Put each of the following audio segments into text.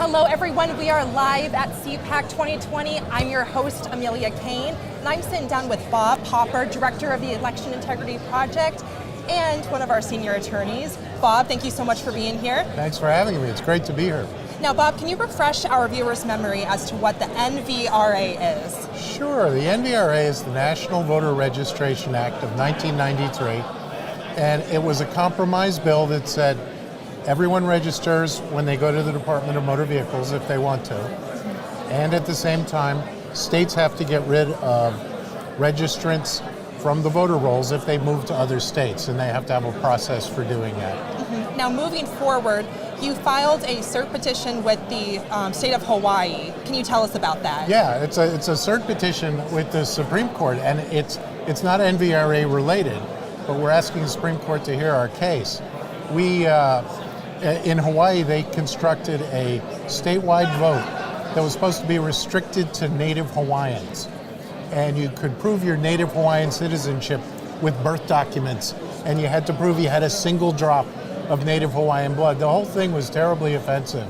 Hello everyone, we are live at CPAC 2020. I'm your host, Amelia Kane, and I'm sitting down with Bob Popper, Director of the Election Integrity Project, and one of our senior attorneys. Bob, thank you so much for being here. Thanks for having me, it's great to be here. Now Bob, can you refresh our viewers' memory as to what the NVRA is? Sure, the NVRA is the National Voter Registration Act of 1993, and it was a compromise bill that said everyone registers when they go to the Department of Motor Vehicles if they want to. And at the same time, states have to get rid of registrants from the voter rolls if they move to other states, and they have to have a process for doing that. Mm-hmm. Now moving forward, you filed a cert petition with the state of Hawaii. Can you tell us about that? Yeah, it's a cert petition with the Supreme Court, and it's not NVRA related, but we're asking the Supreme Court to hear our case. In Hawaii, they constructed a statewide vote that was supposed to be restricted to Native Hawaiians. And you could prove your Native Hawaiian citizenship with birth documents, and you had to prove you had a single drop of Native Hawaiian blood. The whole thing was terribly offensive.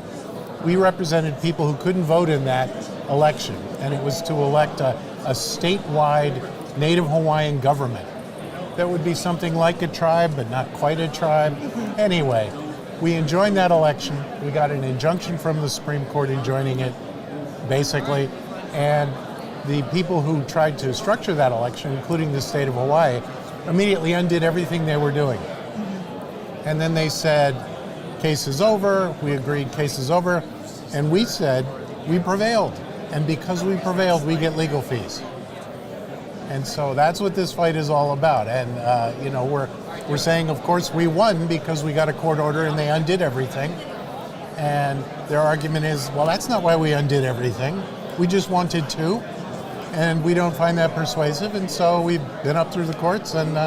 We represented people who couldn't vote in that election, and it was to elect a statewide Native Hawaiian government. That would be something like a tribe, but not quite a tribe. Anyway, we enjoined that election. We got an injunction from the Supreme Court enjoining it, basically. And the people who tried to structure that election, including the state of Hawaii, immediately undid everything they were doing. And then they said, case is over. We agreed, case is over. And we said, we prevailed. And because we prevailed, we get legal fees. And so that's what this fight is all about. And, we're saying, of course, we won because we got a court order and they undid everything. And their argument is, well, that's not why we undid everything. We just wanted to. And we don't find that persuasive. And so we've been up through the courts. And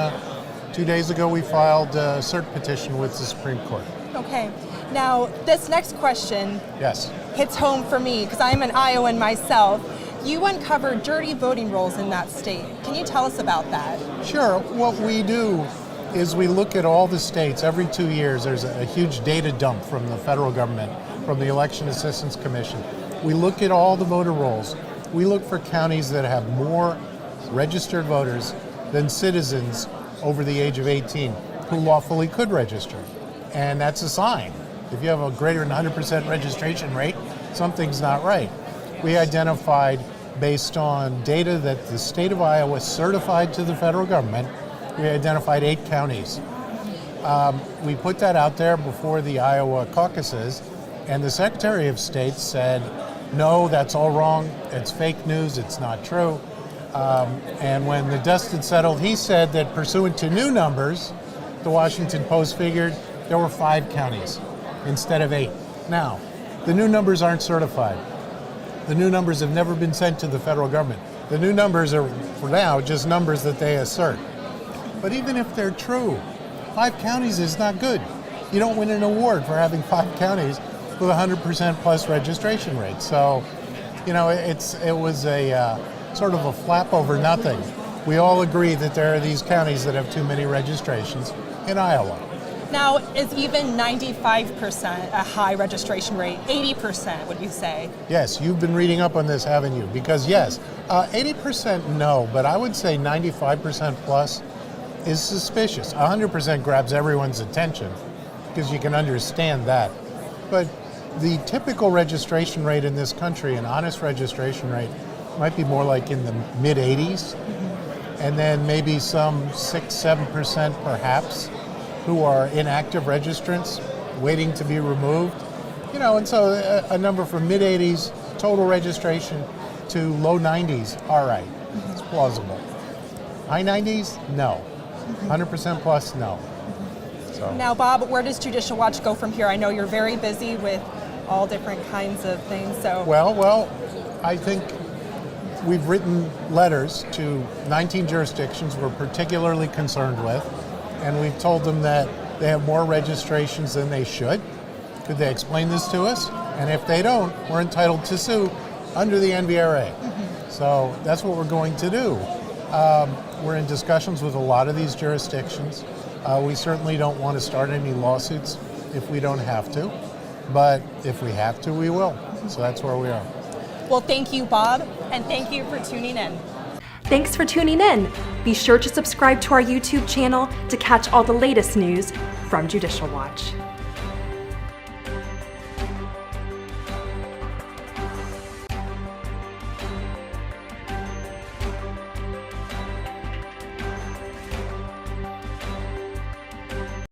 2 days ago, we filed a cert petition with the Supreme Court. Okay. Now, this next question hits home for me because I'm an Iowan myself. You uncovered dirty voting rolls in that state. Can you tell us about that? Sure. What we do is we look at all the states. Every 2 years, there's a huge data dump from the federal government, from the Election Assistance Commission. We look at all the voter rolls. We look for counties that have more registered voters than citizens over the age of 18 who lawfully could register. And that's a sign. If you have a greater than 100% registration rate, something's not right. We identified, based on data that the state of Iowa certified to the federal government, we identified 8 counties. We put that out there before the Iowa caucuses, and the Secretary of State said, no, that's all wrong, it's fake news, it's not true. And when the dust had settled, he said that pursuant to new numbers, the Washington Post figured there were 5 counties instead of 8. Now, the new numbers aren't certified. The new numbers have never been sent to the federal government. The new numbers are, for now, just numbers that they assert. But even if they're true, 5 counties is not good. You don't win an award for having 5 counties with 100% plus registration rate. So, it was a sort of a flap over nothing. We all agree that there are these counties that have too many registrations in Iowa. Now, is even 95% a high registration rate? 80%, would you say? Yes, you've been reading up on this, haven't you? Because yes, 80% no, but I would say 95% plus is suspicious. 100% grabs everyone's attention because you can understand that. But the typical registration rate in this country, an honest registration rate, might be more like in the mid-80s, and then maybe some 6-7% perhaps who are inactive registrants waiting to be removed. And so a number from mid-80s total registration to low 90s, all right, it's plausible. High 90s, no. 100% plus, no. So. Now, Bob, where does Judicial Watch go from here? I know you're very busy with all different kinds of things. So. Well, I think we've written letters to 19 jurisdictions we're particularly concerned with, and we've told them that they have more registrations than they should. Could they explain this to us? And if they don't, we're entitled to sue under the NVRA. So that's what we're going to do. We're in discussions with a lot of these jurisdictions. We certainly don't want to start any lawsuits if we don't have to. but if we have to, we will. So that's where we are. Well, thank you, Bob, and thank you for tuning in. Thanks for tuning in. Be sure to subscribe to our YouTube channel to catch all the latest news from Judicial Watch.